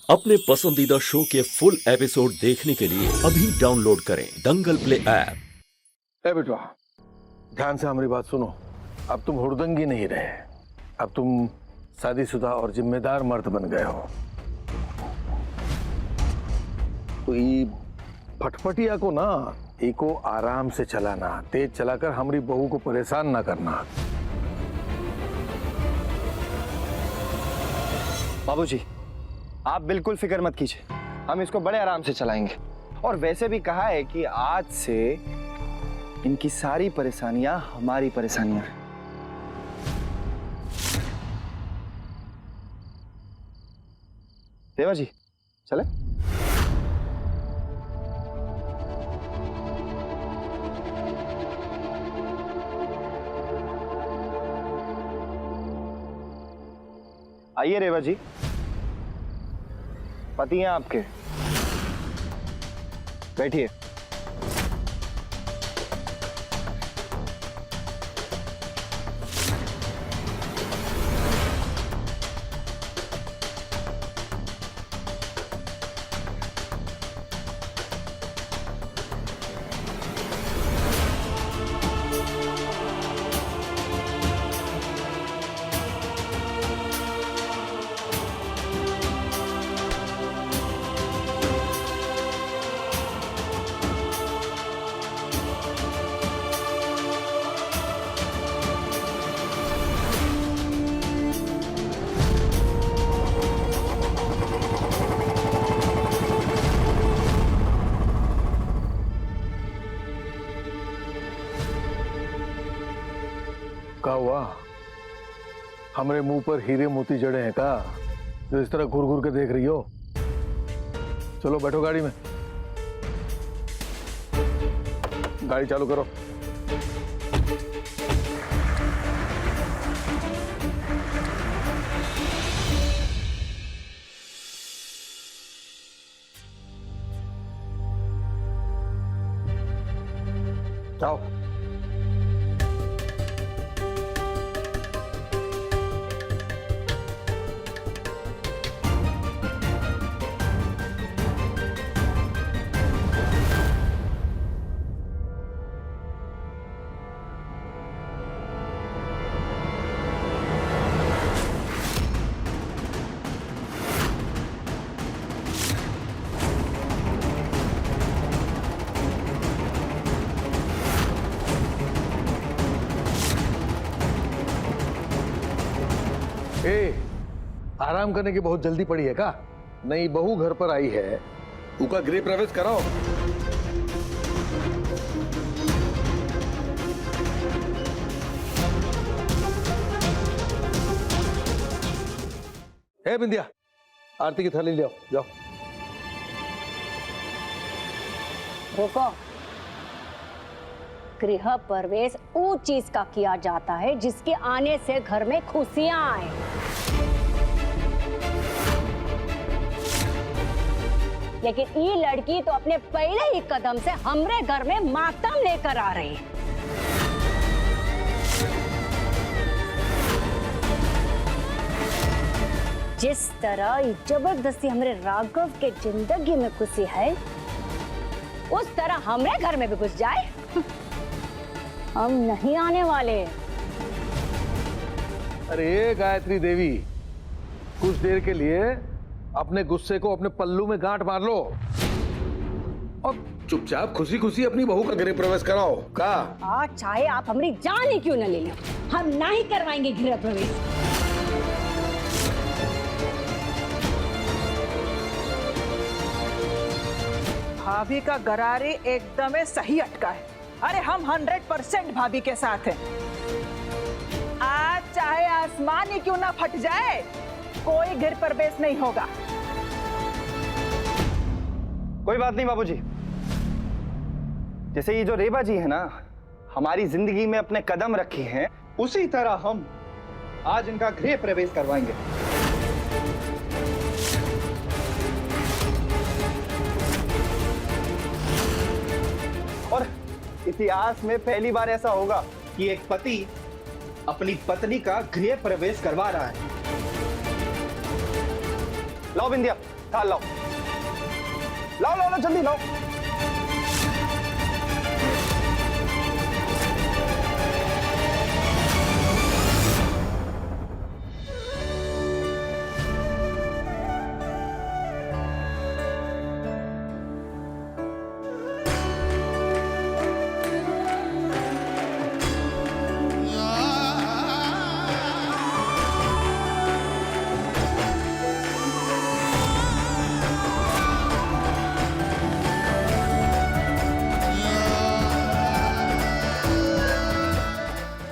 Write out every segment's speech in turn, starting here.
अपने पसंदीदा शो के फुल एपिसोड देखने के लिए अभी डाउनलोड करें दंगल प्ले ऐप। ए बेटवा, ध्यान से हमारी बात सुनो। अब तुम हुड़दंगी नहीं रहे, अब तुम शादीशुदा और जिम्मेदार मर्द बन गए हो। तो ये फटफटिया को ना इको आराम से चलाना, तेज चलाकर हमारी बहू को परेशान ना करना। बाबूजी, आप बिल्कुल फिक्र मत कीजिए, हम इसको बड़े आराम से चलाएंगे। और वैसे भी कहा है कि आज से इनकी सारी परेशानियां हमारी परेशानियां हैं। देवा जी, चले? आइए रेवा जी, पति हैं आपके, बैठिए। क्या हुआ? हमारे मुंह पर हीरे मोती जड़े हैं का, जो इस तरह घूर घूर के देख रही हो? चलो बैठो गाड़ी में, गाड़ी चालू करो। जाओ। आराम करने की बहुत जल्दी पड़ी है का? नई बहू घर पर आई है, उनका गृह प्रवेश कराओ। हे बिंदिया, आरती की थाली ले आओ, जाओ। रुको। गृह प्रवेश उस चीज का किया जाता है जिसके आने से घर में खुशियां आए। लेकिन ये लड़की तो अपने पहले ही कदम से हमरे घर में मातम लेकर आ रही है। जिस तरह ये जबरदस्ती हमरे राघव के जिंदगी में खुशी है, उस तरह हमरे घर में भी घुस जाए, हम नहीं आने वाले। अरे गायत्री देवी, कुछ देर के लिए अपने गुस्से को अपने पल्लू में गांठ मार लो और चुपचाप खुशी खुशी अपनी बहू का गृह प्रवेश कराओ का? आज चाहे आप हमारी जान ही क्यों न ले लो, हम नहीं करवाएंगे गृह प्रवेश। भाभी का गरारे एकदम सही अटका है। अरे हम 100% भाभी के साथ हैं। आज चाहे आसमान ही क्यों ना फट जाए, कोई गृह प्रवेश नहीं होगा। कोई बात नहीं बाबूजी, जैसे ये जो रेवा जी है ना, हमारी जिंदगी में अपने कदम रखे हैं, उसी तरह हम आज इनका गृह प्रवेश करवाएंगे। और इतिहास में पहली बार ऐसा होगा कि एक पति अपनी पत्नी का गृह प्रवेश करवा रहा है। लाओ बिंदिया, थाल लाओ, लाओ लाओ लाओ, जल्दी लाओ।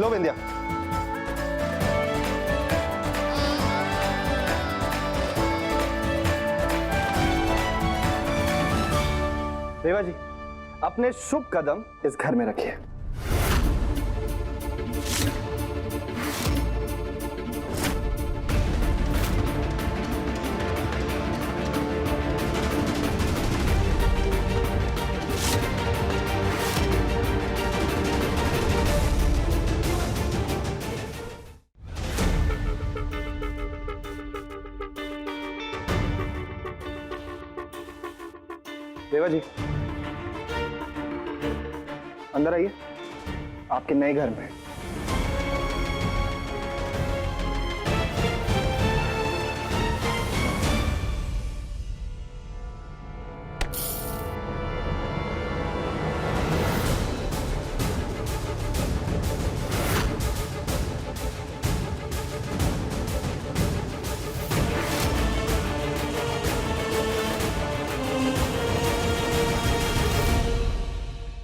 लो बिंदिया। रेवा जी, अपने शुभ कदम इस घर में रखिए। रेवा जी, अंदर आइए, आपके नए घर में।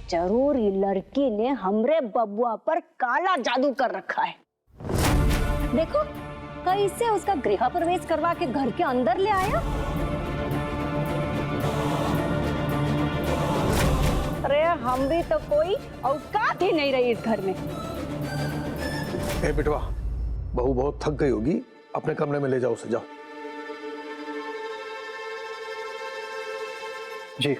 जरूर ये लड़की ने हमरे बबुआ पर काला जादू कर रखा है। देखो कैसे उसका गृह प्रवेश करवा के घर के अंदर ले आया। अरे हम भी तो कोई औकात ही नहीं रही इस घर में। ए बिटवा, बहू बहुत थक गई होगी, अपने कमरे में ले जाओ उसे, जाओ। जी।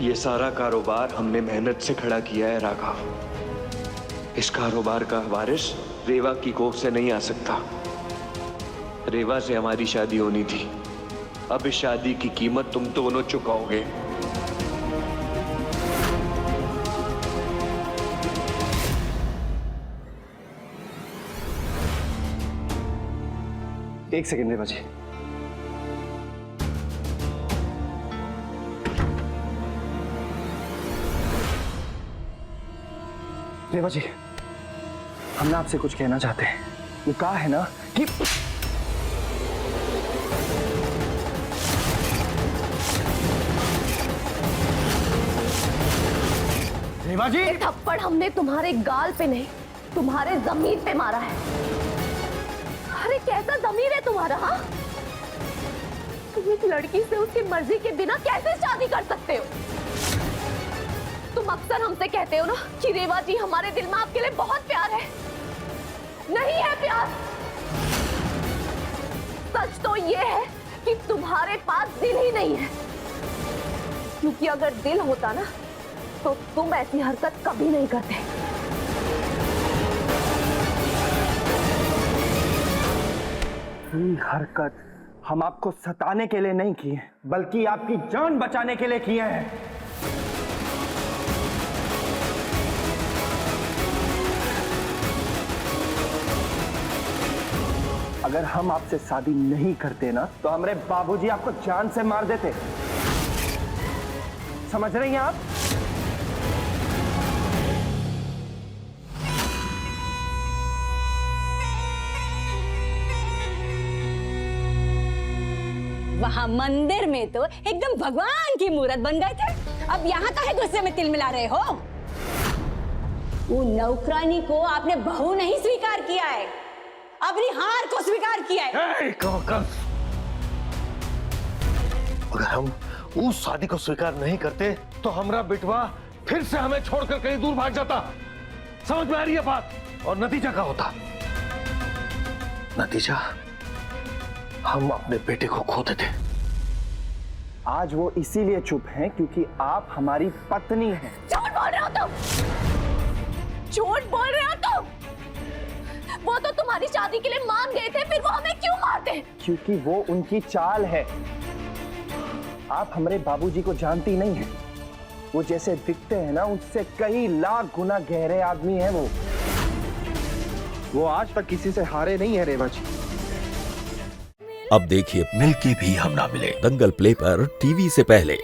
ये सारा कारोबार हमने मेहनत से खड़ा किया है राघव। इस कारोबार का वारिस रेवा की कोख से नहीं आ सकता। रेवा से हमारी शादी होनी थी, अब इस शादी की कीमत तुम दोनों चुकाओगे। एक सेकेंड रेवा जी। रेवा जी, हम आपसे कुछ कहना चाहते हैं। वो कहा है ना कि रेवा जी, थप्पड़ हमने तुम्हारे गाल पे नहीं, तुम्हारे जमीन पे मारा है। अरे कैसा जमीर है तुम्हारा, हाँ? तुम इस लड़की से उसकी मर्जी के बिना कैसे शादी कर सकते हो? तुम अक्सर हमसे कहते हो ना कि रेवा जी हमारे दिल में आपके लिए बहुत प्यार है। नहीं है प्यार। सच तो ये है कि तुम्हारे पास दिल ही नहीं है, क्योंकि अगर दिल होता ना तो तुम ऐसी हरकत कभी नहीं करते। ये हरकत हम आपको सताने के लिए नहीं की है, बल्कि आपकी जान बचाने के लिए किए हैं। अगर हम आपसे शादी नहीं करते ना तो हमारे बाबूजी आपको जान से मार देते। समझ रही हैं आप? वहाँ मंदिर में तो एकदम भगवान की मूर्त बन गए थे, अब यहाँ काहे गुस्से में तिल मिला रहे हो? वो नौकरानी को आपने बहू नहीं स्वीकार किया है, अपनी हार को स्वीकार किया है। अगर हम उस शादी को स्वीकार नहीं करते तो हमारा बिटवा फिर से हमें छोड़कर कहीं दूर भाग जाता। समझ में आ रही है बात? और नतीजा क्या होता? नतीजा हम अपने बेटे को खो देते। आज वो इसीलिए चुप हैं क्योंकि आप हमारी पत्नी हैं। झूठ बोल रहे हो तुम, झूठ बोल रहे हो तुम। वो तो तुम्हारी शादी के लिए मान गए थे, फिर वो हमें क्यों मारते? क्योंकि वो उनकी चाल है। आप हमारे बाबूजी को जानती नहीं हैं। वो जैसे दिखते हैं ना, उससे कई लाख गुना गहरे आदमी हैं वो आज तक किसी से हारे नहीं है रेवा जी। अब देखिए मिलके भी हम ना मिले दंगल प्ले पर टीवी से पहले।